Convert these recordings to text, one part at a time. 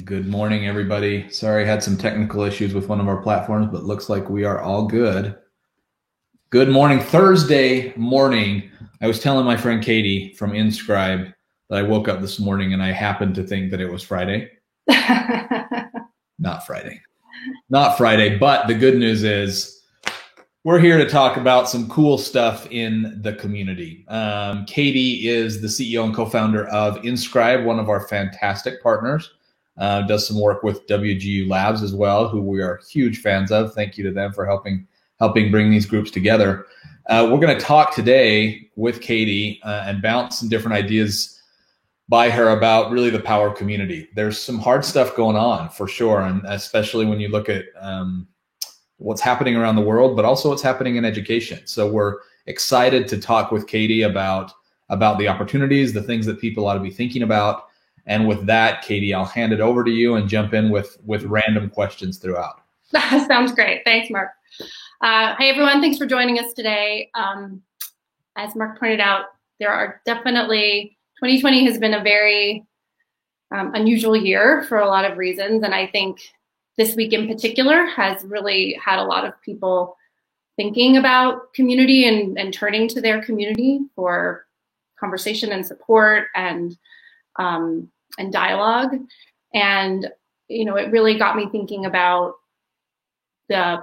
Good morning, everybody. Sorry, I had some technical issues with one of our platforms, but looks like we are all good. Good morning, Thursday morning. I was telling my friend Katie from Inscribe that I woke up this morning and I happened to think that it was Friday. Not Friday. Not Friday, but the good news is we're here to talk about some cool stuff in the community. Katie is the CEO and co-founder of Inscribe, one of our fantastic partners. Does some work with WGU Labs as well, who we are huge fans of. Thank you to them for helping bring these groups together. We're going to talk today with Katie and bounce some different ideas by her about really the power of community. There's some hard stuff going on for sure, and especially when you look at what's happening around the world, but also what's happening in education. So we're excited to talk with Katie about the opportunities, the things that people ought to be thinking about. And with that, Katie, I'll hand it over to you and jump in with random questions throughout. Sounds great. Thanks, Mark. Hey, everyone. Thanks for joining us today. As Mark pointed out, there are definitely, 2020 has been a very unusual year for a lot of reasons. And I think this week in particular has really had a lot of people thinking about community and turning to their community for conversation and support and dialogue. And, you know, it really got me thinking about the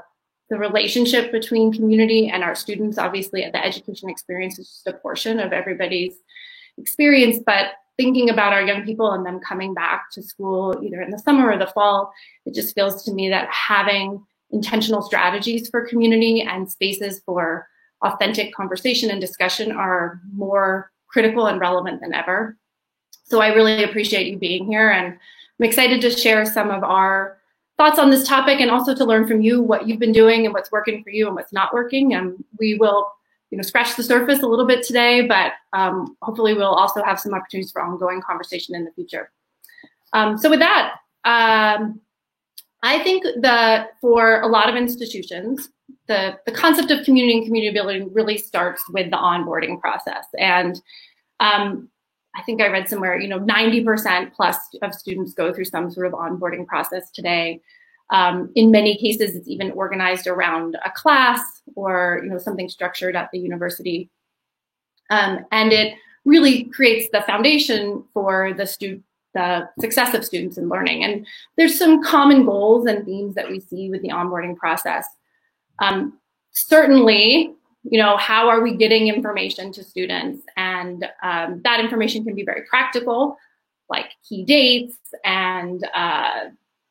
relationship between community and our students. Obviously, the education experience is just a portion of everybody's experience, but thinking about our young people and them coming back to school either in the summer or the fall, it just feels to me that having intentional strategies for community and spaces for authentic conversation and discussion are more critical and relevant than ever. So I really appreciate you being here, and I'm excited to share some of our thoughts on this topic and also to learn from you what you've been doing and what's working for you and what's not working. And we will, scratch the surface a little bit today, but hopefully we'll also have some opportunities for ongoing conversation in the future. So with that, I think that for a lot of institutions, the concept of community and community building really starts with the onboarding process. And I think I read somewhere, 90% plus of students go through some sort of onboarding process today. In many cases, it's even organized around a class or, something structured at the university. And it really creates the foundation for the success of students in learning. And there's some common goals and themes that we see with the onboarding process. Certainly, how are we getting information to students? And that information can be very practical, like key dates and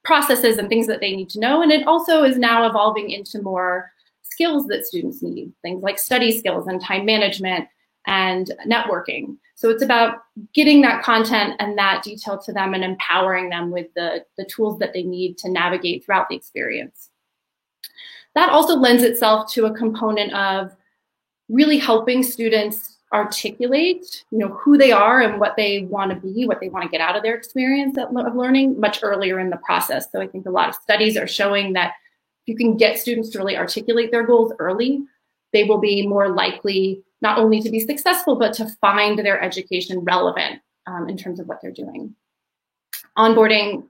processes and things that they need to know. And it also is now evolving into more skills that students need, things like study skills and time management and networking. So it's about getting that content and that detail to them and empowering them with the tools that they need to navigate throughout the experience. That also lends itself to a component of really helping students articulate, who they are and what they want to be, what they want to get out of their experience of learning much earlier in the process. So I think a lot of studies are showing that if you can get students to really articulate their goals early, they will be more likely not only to be successful, but to find their education relevant in terms of what they're doing. Onboarding,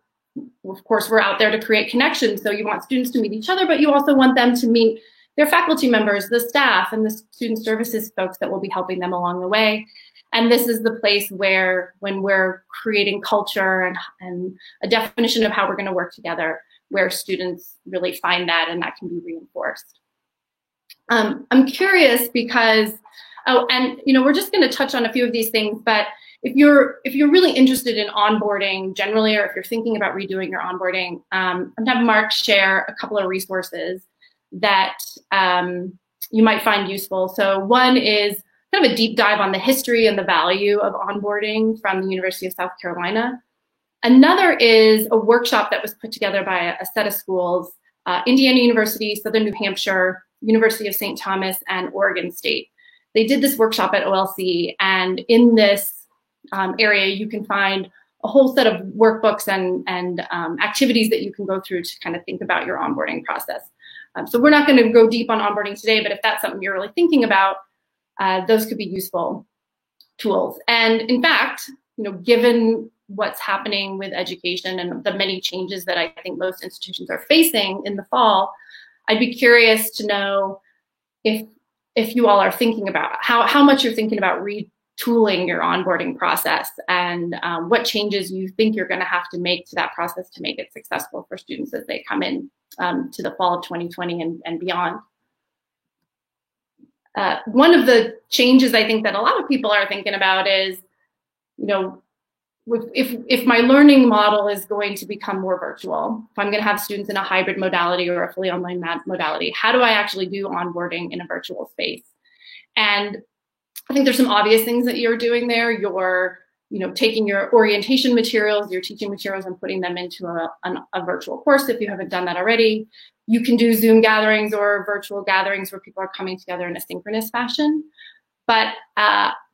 of course, we're out there to create connections. So you want students to meet each other, but you also want them to meet their faculty members, the staff, and the student services folks that will be helping them along the way. And this is the place where, when we're creating culture and a definition of how we're going to work together, where students really find that and that can be reinforced. I'm curious because, we're just going to touch on a few of these things, but if you're really interested in onboarding generally, or if you're thinking about redoing your onboarding, I'm going to have Mark share a couple of resources that you might find useful. So one is kind of a deep dive on the history and the value of onboarding from the University of South Carolina. Another is a workshop that was put together by a set of schools, Indiana University, Southern New Hampshire, University of St. Thomas, and Oregon State. They did this workshop at OLC, and in this area, you can find a whole set of workbooks and activities that you can go through to kind of think about your onboarding process. So we're not going to go deep on onboarding today, but if that's something you're really thinking about, those could be useful tools. And in fact, given what's happening with education and the many changes that I think most institutions are facing in the fall, I'd be curious to know if you all are thinking about how much you're thinking about retooling your onboarding process, and what changes you think you're going to have to make to that process to make it successful for students as they come in to the fall of 2020 and beyond. One of the changes I think that a lot of people are thinking about is, if my learning model is going to become more virtual, if I'm going to have students in a hybrid modality or a fully online modality, how do I actually do onboarding in a virtual space? And I think there's some obvious things that you're doing there. You're taking your orientation materials, your teaching materials, and putting them into a virtual course if you haven't done that already. You can do Zoom gatherings or virtual gatherings where people are coming together in a synchronous fashion. But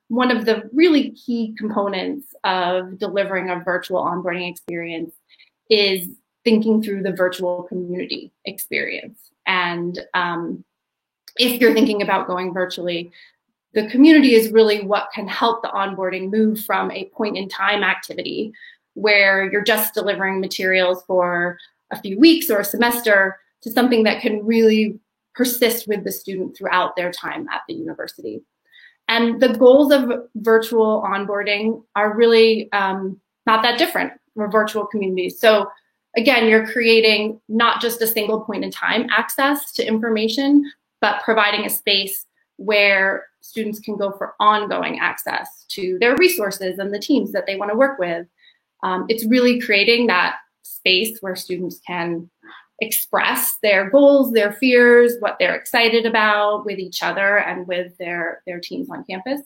one of the really key components of delivering a virtual onboarding experience is thinking through the virtual community experience. And if you're thinking about going virtually, the community is really what can help the onboarding move from a point in time activity where you're just delivering materials for a few weeks or a semester to something that can really persist with the student throughout their time at the university. And the goals of virtual onboarding are really not that different from virtual communities. So again, you're creating not just a single point in time access to information, but providing a space where students can go for ongoing access to their resources and the teams that they want to work with. It's really creating that space where students can express their goals, their fears, what they're excited about with each other and with their teams on campus.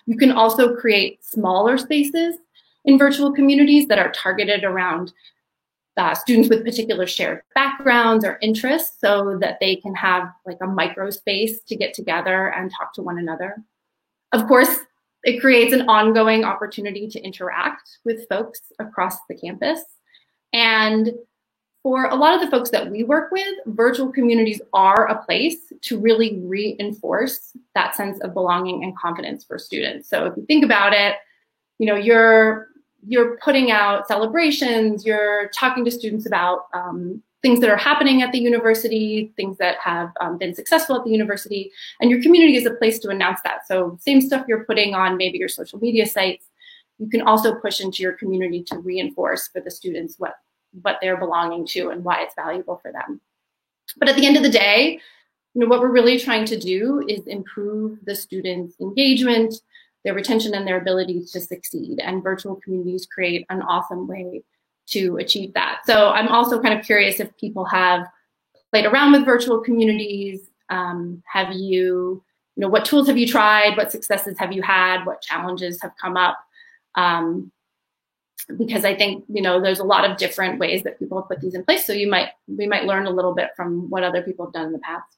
You can also create smaller spaces in virtual communities that are targeted around students with particular shared backgrounds or interests so that they can have like a micro space to get together and talk to one another. Of course, it creates an ongoing opportunity to interact with folks across the campus. And for a lot of the folks that we work with, virtual communities are a place to really reinforce that sense of belonging and confidence for students. So if you think about it, you're putting out celebrations, you're talking to students about things that are happening at the university, things that have been successful at the university, and your community is a place to announce that. So same stuff you're putting on maybe your social media sites, you can also push into your community to reinforce for the students what they're belonging to and why it's valuable for them. But at the end of the day, what we're really trying to do is improve the students' engagement, their retention, and their ability to succeed. And virtual communities create an awesome way to achieve that. So I'm also kind of curious if people have played around with virtual communities. Have you, what tools have you tried? What successes have you had? What challenges have come up? Because I think, there's a lot of different ways that people have put these in place. So we might learn a little bit from what other people have done in the past.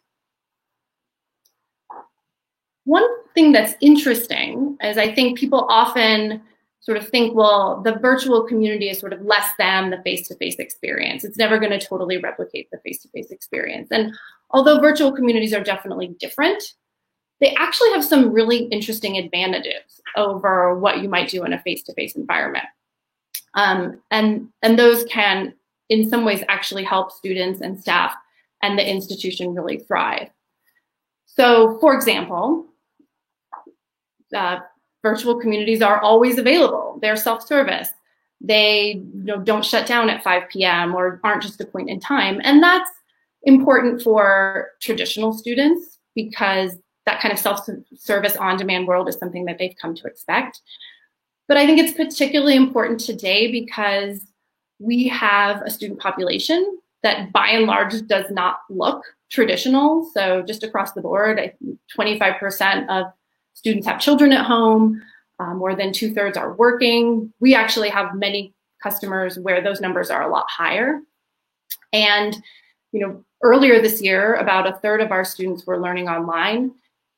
One thing that's interesting is I think people often sort of think, well, the virtual community is sort of less than the face-to-face experience. It's never going to totally replicate the face-to-face experience. And although virtual communities are definitely different, they actually have some really interesting advantages over what you might do in a face-to-face environment. And those can, in some ways, actually help students and staff and the institution really thrive. So, for example, virtual communities are always available. They're self-service. They don't shut down at 5 p.m. or aren't just a point in time. And that's important for traditional students because that kind of self-service on-demand world is something that they've come to expect. But I think it's particularly important today because we have a student population that by and large does not look traditional. So just across the board, 25% of students have children at home, more than 2/3 are working. We actually have many customers where those numbers are a lot higher. And earlier this year, about 1/3 of our students were learning online.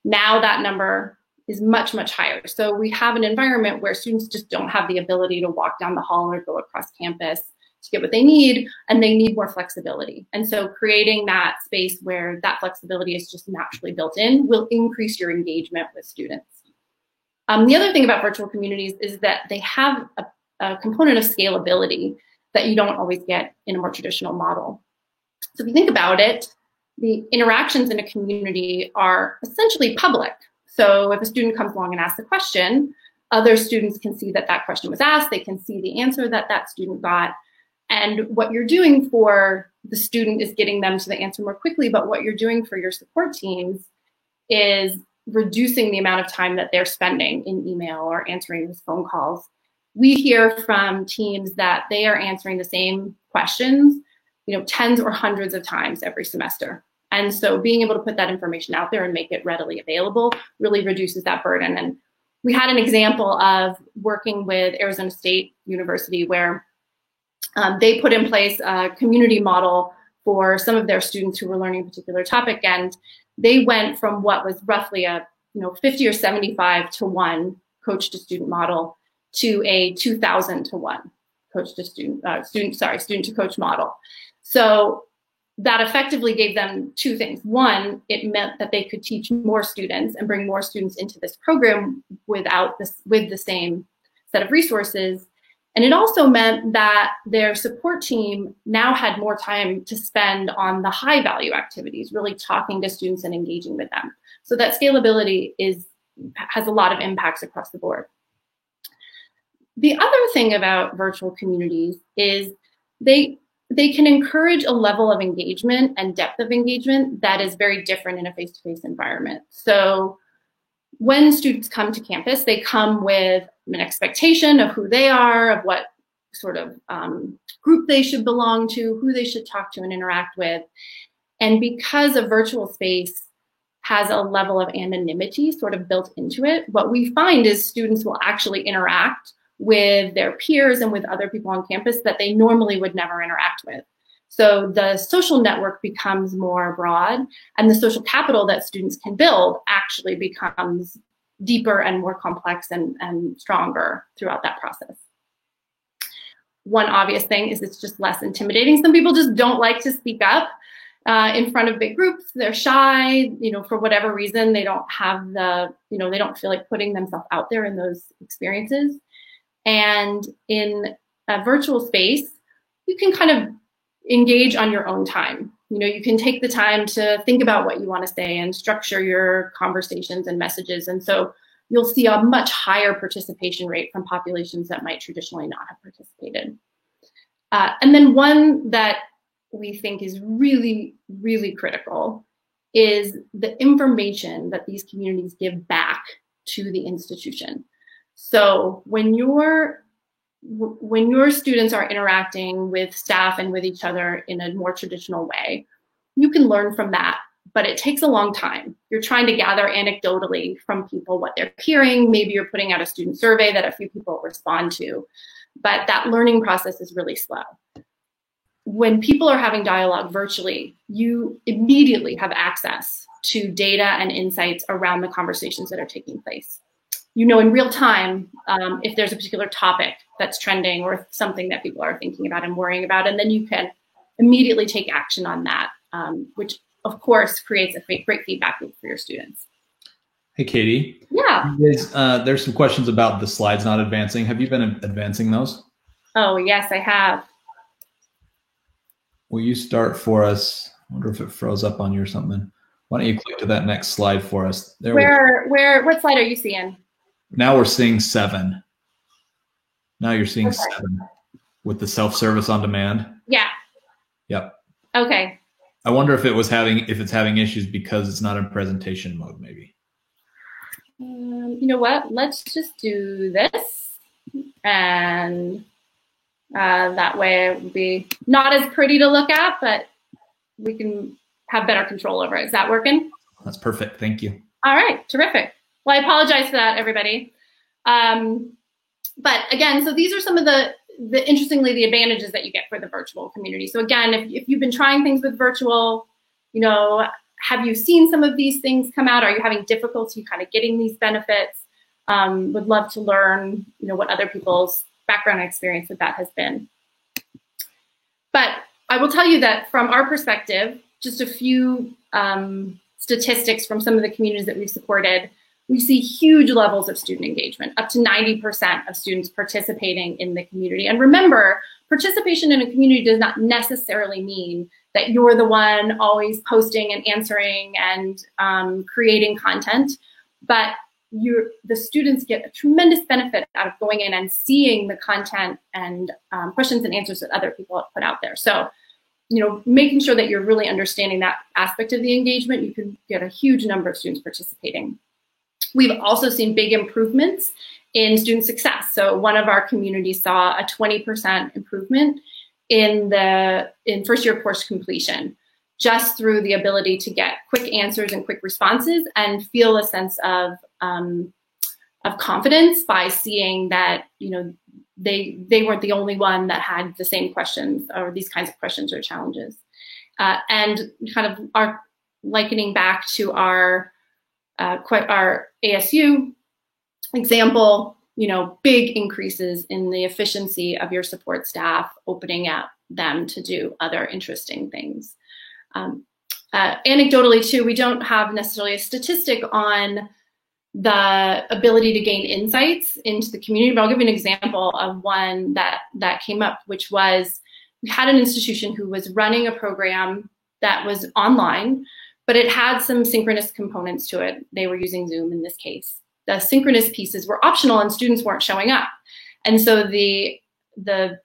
Now that number is much, much higher. So we have an environment where students just don't have the ability to walk down the hall or go across campus to get what they need, and they need more flexibility. And so creating that space where that flexibility is just naturally built in will increase your engagement with students. The other thing about virtual communities is that they have a component of scalability that you don't always get in a more traditional model. So if you think about it, the interactions in a community are essentially public. So if a student comes along and asks a question, other students can see that that question was asked, they can see the answer that that student got. And what you're doing for the student is getting them to the answer more quickly, but what you're doing for your support teams is reducing the amount of time that they're spending in email or answering these phone calls. We hear from teams that they are answering the same questions, tens or hundreds of times every semester. And so being able to put that information out there and make it readily available really reduces that burden. And we had an example of working with Arizona State University where they put in place a community model for some of their students who were learning a particular topic. And they went from what was roughly a 50 or 75 to 1 coach to student model to a 2,000 to 1 coach to student to coach model. So that effectively gave them two things. One, it meant that they could teach more students and bring more students into this program with the same set of resources. And it also meant that their support team now had more time to spend on the high value activities, really talking to students and engaging with them. So that scalability has a lot of impacts across the board. The other thing about virtual communities is they can encourage a level of engagement and depth of engagement that is very different in a face-to-face environment. So when students come to campus, they come with an expectation of who they are, of what sort of group they should belong to, who they should talk to and interact with. And because a virtual space has a level of anonymity sort of built into it, what we find is students will actually interact with their peers and with other people on campus that they normally would never interact with. So the social network becomes more broad, and the social capital that students can build actually becomes deeper and more complex and stronger throughout that process. One obvious thing is it's just less intimidating. Some people just don't like to speak up in front of big groups. They're shy, for whatever reason. They don't have they don't feel like putting themselves out there in those experiences. And in a virtual space, you can kind of engage on your own time. You can take the time to think about what you want to say and structure your conversations and messages. And so you'll see a much higher participation rate from populations that might traditionally not have participated. And then one that we think is really, really critical is the information that these communities give back to the institution. So when your students are interacting with staff and with each other in a more traditional way, you can learn from that, but it takes a long time. You're trying to gather anecdotally from people what they're hearing. Maybe you're putting out a student survey that a few people respond to, but that learning process is really slow. When people are having dialogue virtually, you immediately have access to data and insights around the conversations that are taking place. In real time, if there's a particular topic that's trending or something that people are thinking about and worrying about, and then you can immediately take action on that, which of course creates a great feedback loop for your students. Hey, Katie. Yeah. There's some questions about the slides not advancing. Have you been advancing those? Oh, yes, I have. Will you start for us? I wonder if it froze up on you or something. Why don't you click to that next slide for us? There. What slide are you seeing? Now we're seeing 7. Now you're seeing 7 with the self-service on demand. Yeah. Yep. Okay. I wonder if it's having issues because it's not in presentation mode, maybe. You know what? Let's just do this, and that way it will be not as pretty to look at, but we can have better control over it. Is that working? That's perfect. Thank you. All right. Terrific. Well, I apologize for that, everybody. But again, so these are some of the interestingly, the advantages that you get for the virtual community. So again, if you've been trying things with virtual, have you seen some of these things come out? Are you having difficulty kind of getting these benefits? Would love to learn, what other people's background and experience with that has been. But I will tell you that from our perspective, just a few statistics from some of the communities that we've supported. we see huge levels of student engagement, up to 90% of students participating in the community. And remember, participation in a community does not necessarily mean that you're the one always posting and answering and creating content, but the students get a tremendous benefit out of going in and seeing the content and questions and answers that other people have put out there. So, making sure that you're really understanding that aspect of the engagement, you can get a huge number of students participating. We've also seen big improvements in student success. So one of our communities saw a 20% improvement in first year course completion, just through the ability to get quick answers and quick responses and feel a sense of confidence by seeing that, they weren't the only one that had the same questions or these kinds of questions or challenges. And kind of our likening back to our ASU example, big increases in the efficiency of your support staff, opening up them to do other interesting things. Anecdotally too, we don't have necessarily a statistic on the ability to gain insights into the community, but I'll give you an example of one that came up, which was we had an institution who was running a program that was online, but it had some synchronous components to it. They were using Zoom in this case. The synchronous pieces were optional and students weren't showing up. And so the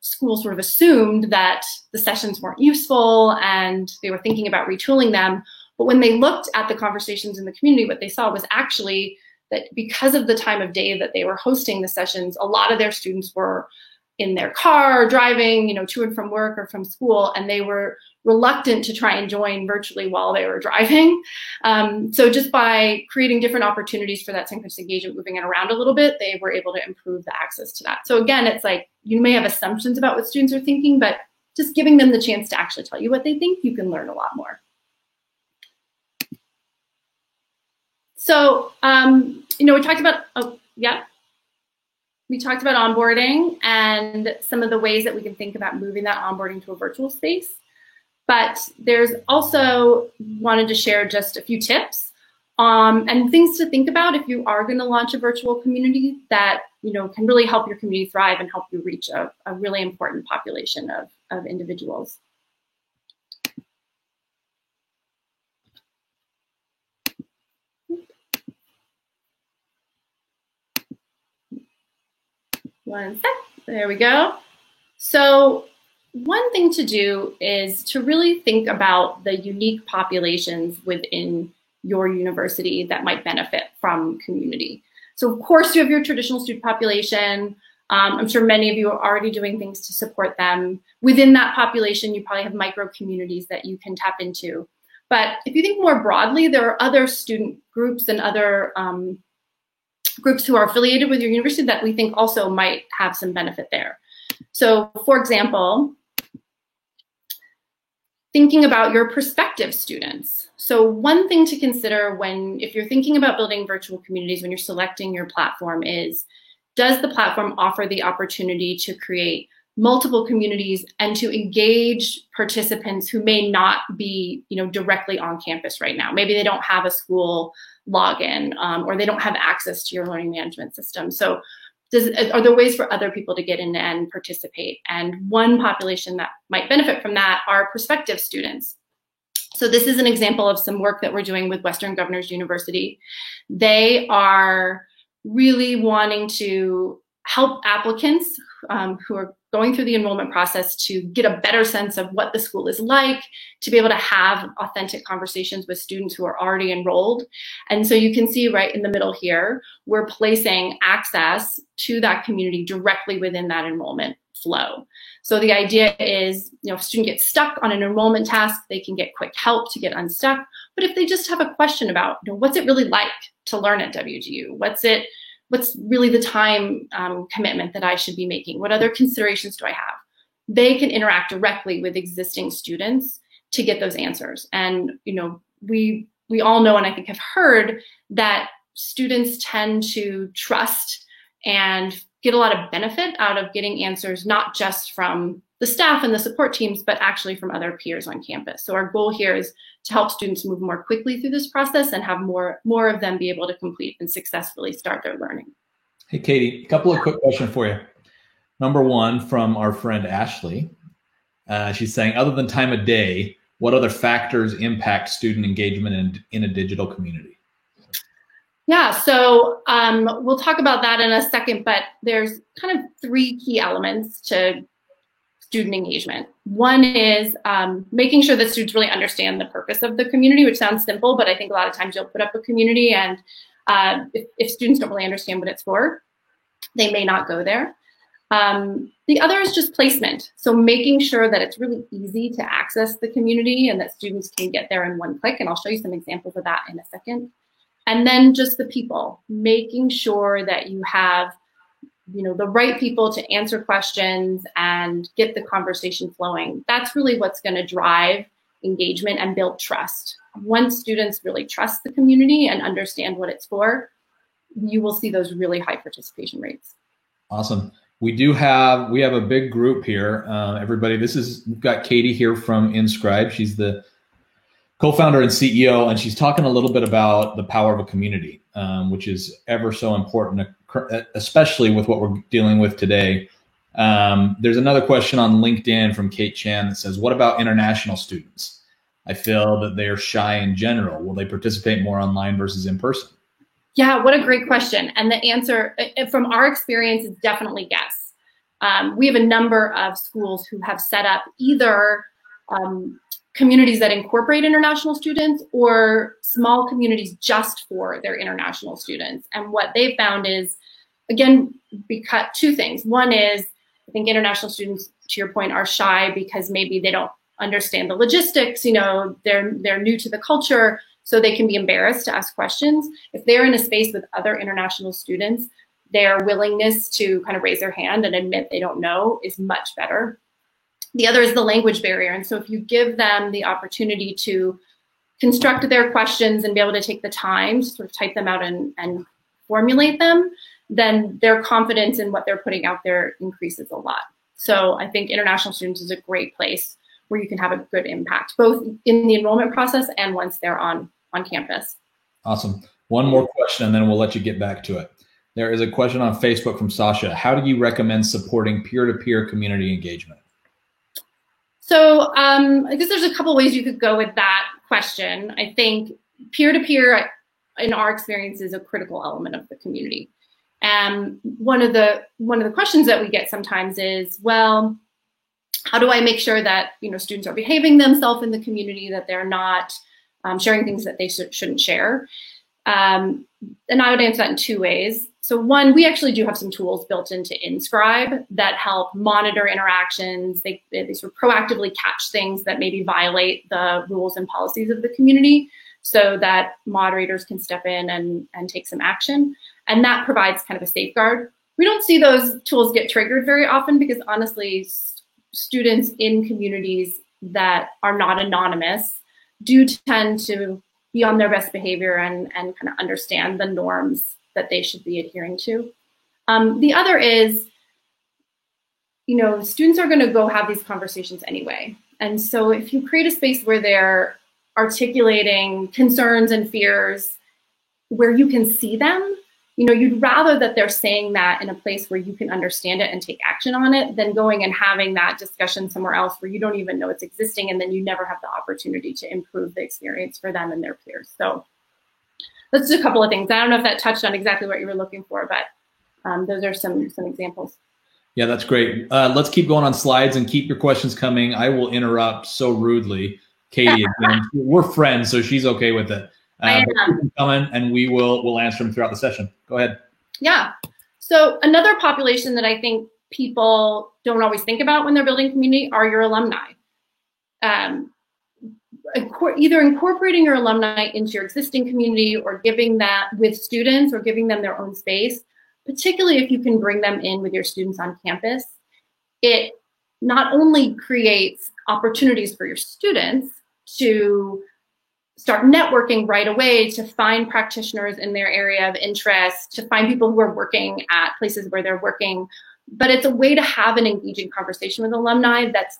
school sort of assumed that the sessions weren't useful and they were thinking about retooling them. But when they looked at the conversations in the community, what they saw was actually that because of the time of day that they were hosting the sessions, a lot of their students were in their car, driving, to and from work or from school, and they were reluctant to try and join virtually while they were driving. So just by creating different opportunities for that synchronous engagement, moving it around a little bit, they were able to improve the access to that. So again, it's like you may have assumptions about what students are thinking, but just giving them the chance to actually tell you what they think, you can learn a lot more. So, we talked about, we talked about onboarding and some of the ways that we can think about moving that onboarding to a virtual space. But there's also wanted to share just a few tips and things to think about if you are going to launch a virtual community that can really help your community thrive and help you reach a really important population of individuals. One sec, there we go. So one thing to do is to really think about the unique populations within your university that might benefit from community. So of course you have your traditional student population. I'm sure many of you are already doing things to support them. Within that population, you probably have micro communities that you can tap into. But if you think more broadly, there are other student groups and other groups who are affiliated with your university that we think also might have some benefit there. So for example, thinking about your prospective students. So one thing to consider if you're thinking about building virtual communities, when you're selecting your platform is, does the platform offer the opportunity to create multiple communities and to engage participants who may not be directly on campus right now? Maybe they don't have a school login or they don't have access to your learning management system. So are there ways for other people to get in and participate? And one population that might benefit from that are prospective students. So this is an example of some work that we're doing with Western Governors University. They are really wanting to help applicants who are going through the enrollment process to get a better sense of what the school is like, to be able to have authentic conversations with students who are already enrolled. And so you can see right in the middle here, we're placing access to that community directly within that enrollment flow. So the idea is, if a student gets stuck on an enrollment task, they can get quick help to get unstuck. But if they just have a question about, what's it really like to learn at WGU? What's really the time commitment that I should be making? What other considerations do I have? They can interact directly with existing students to get those answers. And we all know, and I think have heard, that students tend to trust and get a lot of benefit out of getting answers, not just from the staff and the support teams, but actually from other peers on campus. So our goal here is to help students move more quickly through this process and have more of them be able to complete and successfully start their learning. Hey, Katie, a couple of quick questions for you. Number one, from our friend Ashley. She's saying, other than time of day, what other factors impact student engagement in a digital community? Yeah, so we'll talk about that in a second, but there's kind of three key elements to student engagement. One is making sure that students really understand the purpose of the community, which sounds simple, but I think a lot of times you'll put up a community and if students don't really understand what it's for, they may not go there. The other is just placement. So making sure that it's really easy to access the community and that students can get there in one click. And I'll show you some examples of that in a second. And then just the people, making sure that you have, the right people to answer questions and get the conversation flowing. That's really what's going to drive engagement and build trust. Once students really trust the community and understand what it's for, you will see those really high participation rates. Awesome. We have a big group here. Everybody, we've got Katie here from Inscribe. She's the co-founder and CEO, and she's talking a little bit about the power of a community, which is ever so important, especially with what we're dealing with today. There's another question on LinkedIn from Kate Chan that says, what about international students? I feel that they are shy in general. Will they participate more online versus in person? Yeah, what a great question. And the answer from our experience is definitely yes. We have a number of schools who have set up either communities that incorporate international students or small communities just for their international students. And what they've found is, again, because two things. One is, I think international students, to your point, are shy because maybe they don't understand the logistics, they're new to the culture. So they can be embarrassed to ask questions. If they're in a space with other international students, their willingness to kind of raise their hand and admit they don't know is much better. The other is the language barrier. And so if you give them the opportunity to construct their questions and be able to take the time to sort of type them out and formulate them, then their confidence in what they're putting out there increases a lot. So I think international students is a great place where you can have a good impact, both in the enrollment process and once they're on campus. Awesome. One more question, and then we'll let you get back to it. There is a question on Facebook from Sasha. How do you recommend supporting peer-to-peer community engagement? So I guess there's a couple ways you could go with that question. I think peer-to-peer, in our experience, is a critical element of the community. And one of the questions that we get sometimes is, well, how do I make sure that students are behaving themselves in the community, that they're not sharing things that they shouldn't share? And I would answer that in two ways. So one, we actually do have some tools built into Inscribe that help monitor interactions. They sort of proactively catch things that maybe violate the rules and policies of the community so that moderators can step in and take some action. And that provides kind of a safeguard. We don't see those tools get triggered very often because honestly, students in communities that are not anonymous do tend to be on their best behavior and kind of understand the norms that they should be adhering to. The other is, students are going to go have these conversations anyway. And so if you create a space where they're articulating concerns and fears, where you can see them, you'd rather that they're saying that in a place where you can understand it and take action on it than going and having that discussion somewhere else where you don't even know it's existing and then you never have the opportunity to improve the experience for them and their peers. So that's just a couple of things. I don't know if that touched on exactly what you were looking for, but those are some examples. Yeah, that's great. Let's keep going on slides and keep your questions coming. I will interrupt so rudely. Katie, again, we're friends, so she's okay with it. Coming, and we'll answer them throughout the session. Go ahead. Yeah. So another population that I think people don't always think about when they're building community are your alumni. Either incorporating your alumni into your existing community or giving that with students or giving them their own space, particularly if you can bring them in with your students on campus, it not only creates opportunities for your students to start networking right away, to find practitioners in their area of interest, to find people who are working at places where they're working, but it's a way to have an engaging conversation with alumni that's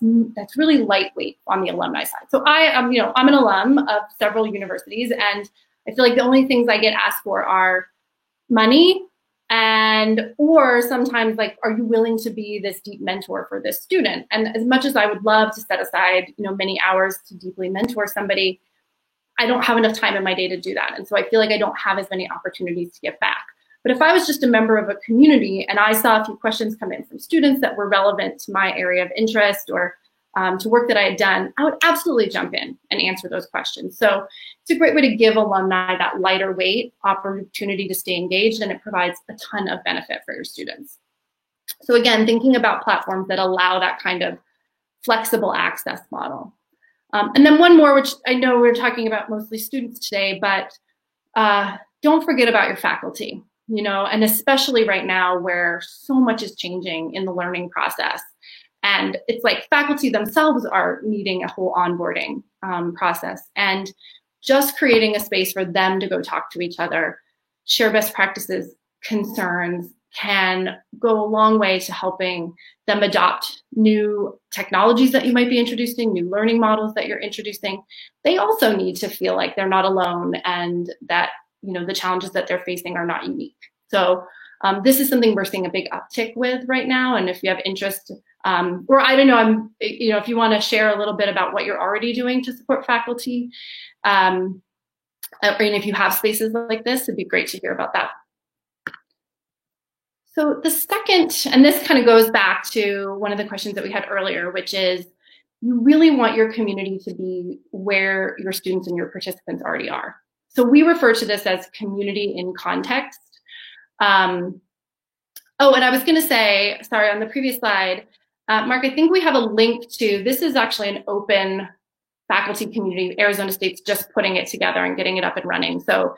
really lightweight on the alumni side. So I'm an alum of several universities, and I feel like the only things I get asked for are money, or sometimes like, are you willing to be this deep mentor for this student? And as much as I would love to set aside, many hours to deeply mentor somebody, I don't have enough time in my day to do that. And so I feel like I don't have as many opportunities to give back. But if I was just a member of a community and I saw a few questions come in from students that were relevant to my area of interest or to work that I had done, I would absolutely jump in and answer those questions. So it's a great way to give alumni that lighter weight opportunity to stay engaged, and it provides a ton of benefit for your students. So again, thinking about platforms that allow that kind of flexible access model. And then one more, which I know we're talking about mostly students today, but don't forget about your faculty, and especially right now where so much is changing in the learning process. And it's like faculty themselves are needing a whole onboarding process, and just creating a space for them to go talk to each other, share best practices, concerns, can go a long way to helping them adopt new technologies that you might be introducing, new learning models that you're introducing. They also need to feel like they're not alone, and that the challenges that they're facing are not unique. So this is something we're seeing a big uptick with right now. And if you have interest, or I don't know, if you want to share a little bit about what you're already doing to support faculty, and if you have spaces like this, it'd be great to hear about that. So the second, and this kind of goes back to one of the questions that we had earlier, which is you really want your community to be where your students and your participants already are. So we refer to this as community in context. And I was going to say, sorry, on the previous slide, Mark, I think we have a link to, this is actually an open faculty community. Arizona State's just putting it together and getting it up and running. So,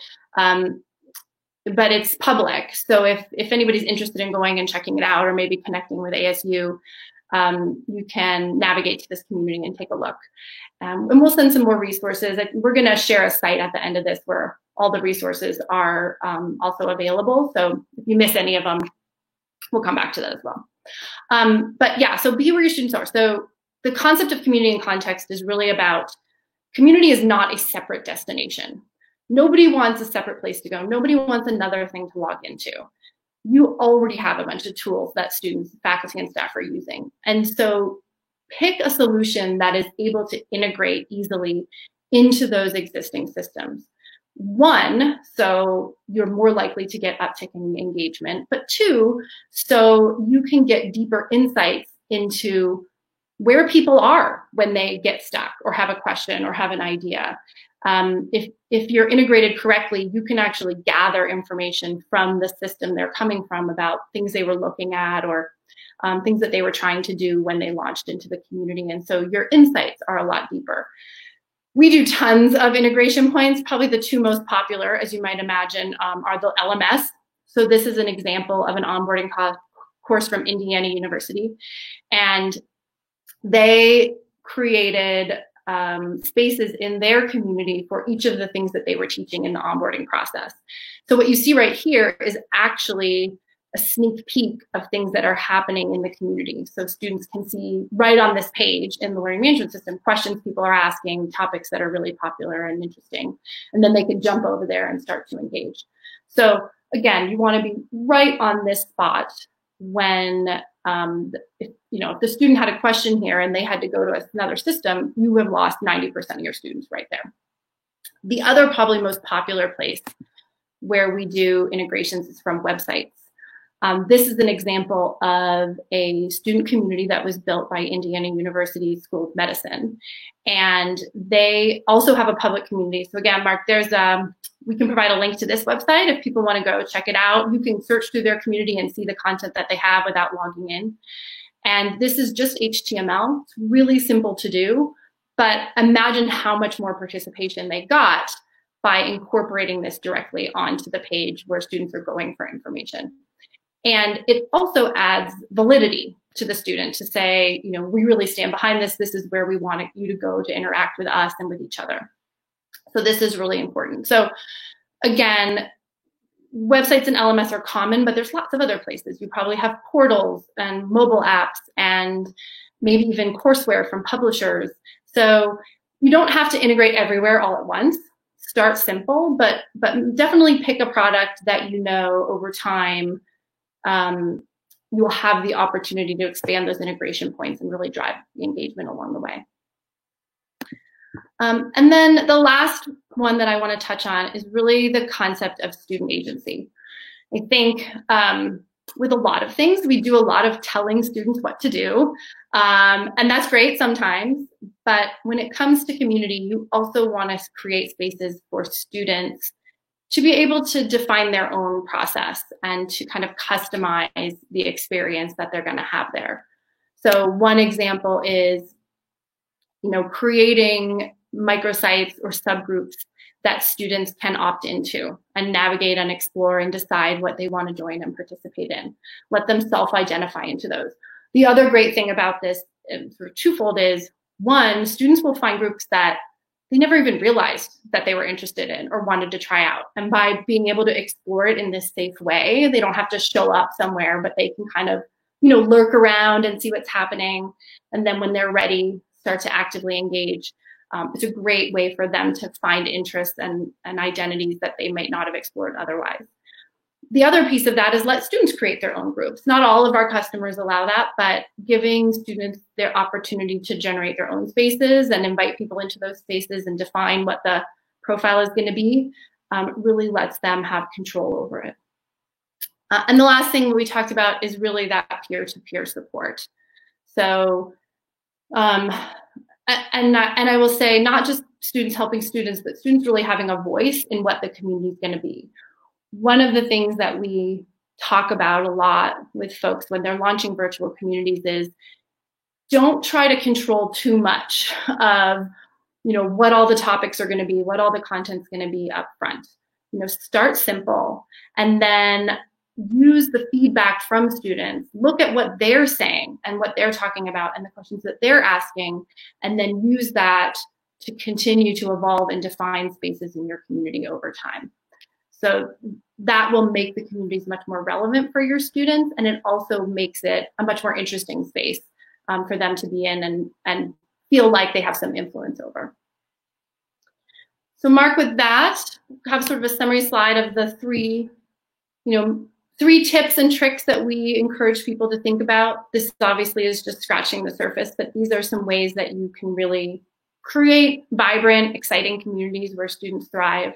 but it's public. So if anybody's interested in going and checking it out, or maybe connecting with ASU, you can navigate to this community and take a look. And we'll send some more resources. We're going to share a site at the end of this where all the resources are also available. So if you miss any of them, we'll come back to that as well. But yeah, so be where your students are. So the concept of community and context is really about community is not a separate destination. Nobody wants a separate place to go. Nobody wants another thing to log into. You already have a bunch of tools that students, faculty, and staff are using. And so pick a solution that is able to integrate easily into those existing systems. One, so you're more likely to get uptick in engagement, but two, so you can get deeper insights into where people are when they get stuck or have a question or have an idea. If you're integrated correctly, you can actually gather information from the system they're coming from about things they were looking at or things that they were trying to do when they launched into the community. And so your insights are a lot deeper. We do tons of integration points. Probably the two most popular, as you might imagine, are the LMS. So this is an example of an onboarding course from Indiana University. And they created spaces in their community for each of the things that they were teaching in the onboarding process. So what you see right here is actually a sneak peek of things that are happening in the community. So students can see right on this page in the learning management system, questions people are asking, topics that are really popular and interesting, and then they can jump over there and start to engage. So again, you want to be right on this spot when, if the student had a question here and they had to go to another system, you have lost 90% of your students right there. The other probably most popular place where we do integrations is from websites. This is an example of a student community that was built by Indiana University School of Medicine. And they also have a public community. So again, Mark, we can provide a link to this website if people want to go check it out. You can search through their community and see the content that they have without logging in. And this is just HTML. It's really simple to do, but imagine how much more participation they got by incorporating this directly onto the page where students are going for information. And it also adds validity to the student to say, we really stand behind this. This is where we want you to go to interact with us and with each other. So this is really important. So again, websites and LMS are common, but there's lots of other places. You probably have portals and mobile apps and maybe even courseware from publishers. So you don't have to integrate everywhere all at once. Start simple, but definitely pick a product that you know over time you'll have the opportunity to expand those integration points and really drive the engagement along the way. And then the last one that I want to touch on is really the concept of student agency. I think with a lot of things, we do a lot of telling students what to do, and that's great sometimes, but when it comes to community, you also want to create spaces for students to be able to define their own process and to kind of customize the experience that they're going to have there. So one example is, creating microsites or subgroups that students can opt into and navigate and explore and decide what they want to join and participate in. Let them self-identify into those. The other great thing about this, sort of twofold, is one, students will find groups that they never even realized that they were interested in or wanted to try out. And by being able to explore it in this safe way, they don't have to show up somewhere, but they can kind of, lurk around and see what's happening. And then when they're ready, start to actively engage. It's a great way for them to find interests and identities that they might not have explored otherwise. The other piece of that is let students create their own groups. Not all of our customers allow that, but giving students their opportunity to generate their own spaces and invite people into those spaces and define what the profile is going to be really lets them have control over it. And the last thing we talked about is really that peer-to-peer support. So, and I will say not just students helping students, but students really having a voice in what the community is going to be. One of the things that we talk about a lot with folks when they're launching virtual communities is don't try to control too much of, what all the topics are going to be, what all the content's going to be up front. Start simple and then use the feedback from students, look at what they're saying and what they're talking about and the questions that they're asking, and then use that to continue to evolve and define spaces in your community over time. So that will make the communities much more relevant for your students, and it also makes it a much more interesting space for them to be in and feel like they have some influence over. So Mark, with that, have sort of a summary slide of the three tips and tricks that we encourage people to think about. This obviously is just scratching the surface, but these are some ways that you can really create vibrant, exciting communities where students thrive.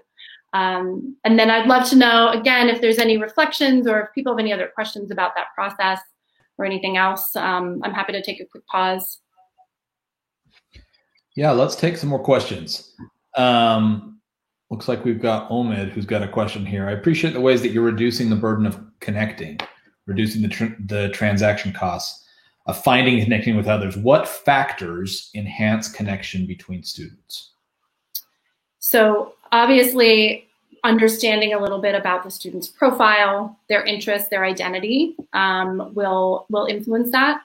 And then I'd love to know, again, if there's any reflections or if people have any other questions about that process or anything else. I'm happy to take a quick pause. Yeah, let's take some more questions. Looks like we've got Omid who's got a question here. I appreciate the ways that you're reducing the burden of connecting, reducing the transaction costs of finding and connecting with others. What factors enhance connection between students? So obviously, understanding a little bit about the student's profile, their interests, their identity will influence that.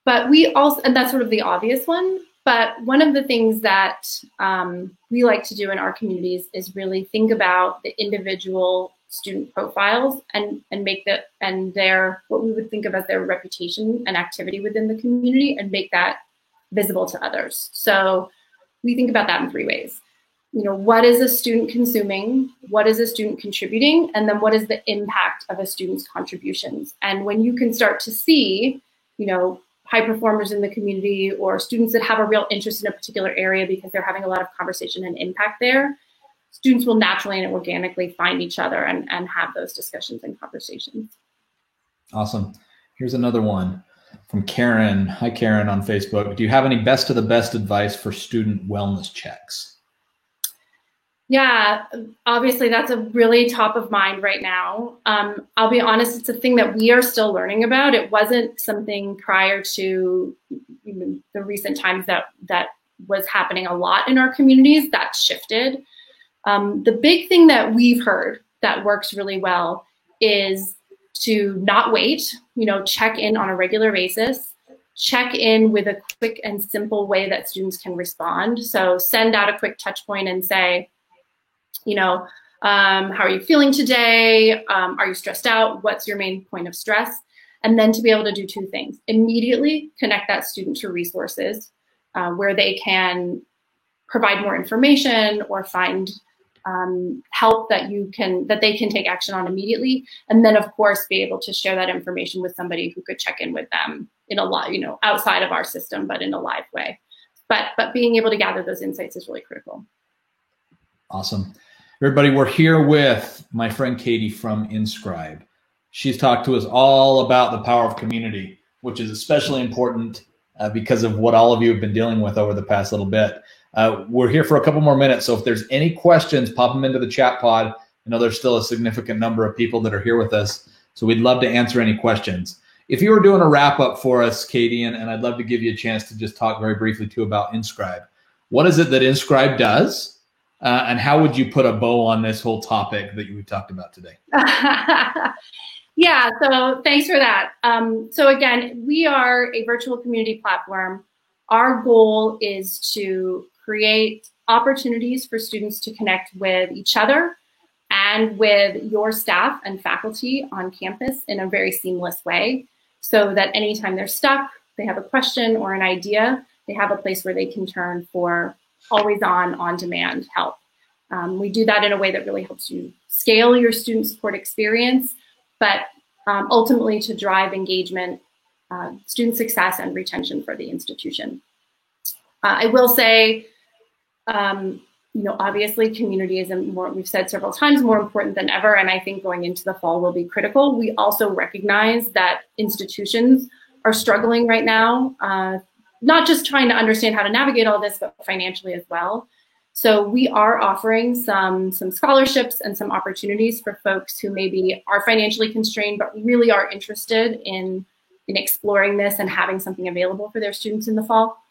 But we also, and that's sort of the obvious one, but one of the things that we like to do in our communities is really think about the individual student profiles and make their what we would think of as their reputation and activity within the community and make that visible to others. So we think about that in three ways. What is a student consuming? What is a student contributing? And then what is the impact of a student's contributions? And when you can start to see, high performers in the community or students that have a real interest in a particular area because they're having a lot of conversation and impact there, students will naturally and organically find each other and have those discussions and conversations. Awesome. Here's another one from Karen. Hi, Karen, on Facebook. Do you have any best of the best advice for student wellness checks? Yeah, obviously that's a really top of mind right now. I'll be honest, it's a thing that we are still learning about. It wasn't something prior to the recent times that was happening a lot in our communities. That shifted. The big thing that we've heard that works really well is to not wait, check in on a regular basis, check in with a quick and simple way that students can respond. So send out a quick touch point and say, How are you feeling today? Are you stressed out? What's your main point of stress? And then to be able to do two things: immediately connect that student to resources where they can provide more information or find help that they can take action on immediately, and then of course be able to share that information with somebody who could check in with them in a live, outside of our system, but in a live way. But being able to gather those insights is really critical. Awesome. Everybody, we're here with my friend Katie from Inscribe. She's talked to us all about the power of community, which is especially important because of what all of you have been dealing with over the past little bit. We're here for a couple more minutes, so if there's any questions, pop them into the chat pod. I know there's still a significant number of people that are here with us, so we'd love to answer any questions. If you were doing a wrap-up for us, Katie, and I'd love to give you a chance to just talk very briefly, too, about Inscribe. What is it that Inscribe does, and how would you put a bow on this whole topic that we talked about today? Yeah, so thanks for that. So again, we are a virtual community platform. Our goal is to create opportunities for students to connect with each other and with your staff and faculty on campus in a very seamless way, so that anytime they're stuck, they have a question or an idea, they have a place where they can turn for always on-demand help. We do that in a way that really helps you scale your student support experience, but ultimately to drive engagement, student success, and retention for the institution. I will say, obviously community is we've said several times, more important than ever, and I think going into the fall will be critical. We also recognize that institutions are struggling right now, not just trying to understand how to navigate all this, but financially as well. So we are offering some scholarships and some opportunities for folks who maybe are financially constrained, but really are interested in exploring this and having something available for their students in the fall.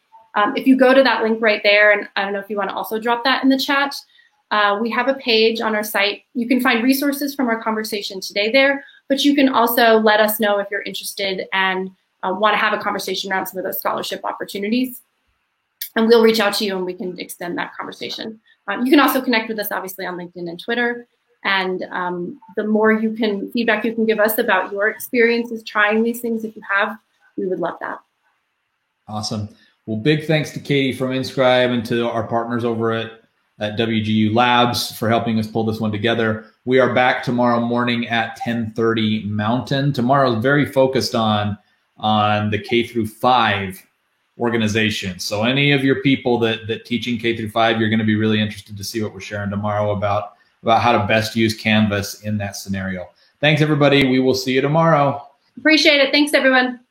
If you go to that link right there, and I don't know if you want to also drop that in the chat, we have a page on our site. You can find resources from our conversation today there, but you can also let us know if you're interested and want to have a conversation around some of those scholarship opportunities. And we'll reach out to you and we can extend that conversation. You can also connect with us, obviously, on LinkedIn and Twitter. And the more feedback you can give us about your experiences trying these things, if you have, we would love that. Awesome. Well, big thanks to Katie from Inscribe and to our partners over at WGU Labs for helping us pull this one together. We are back tomorrow morning at 10:30 Mountain. Tomorrow is very focused on the K-5 organization. So any of your people that teaching K-5, you're going to be really interested to see what we're sharing tomorrow about how to best use Canvas in that scenario. Thanks, everybody. We will see you tomorrow. Appreciate it. Thanks, everyone.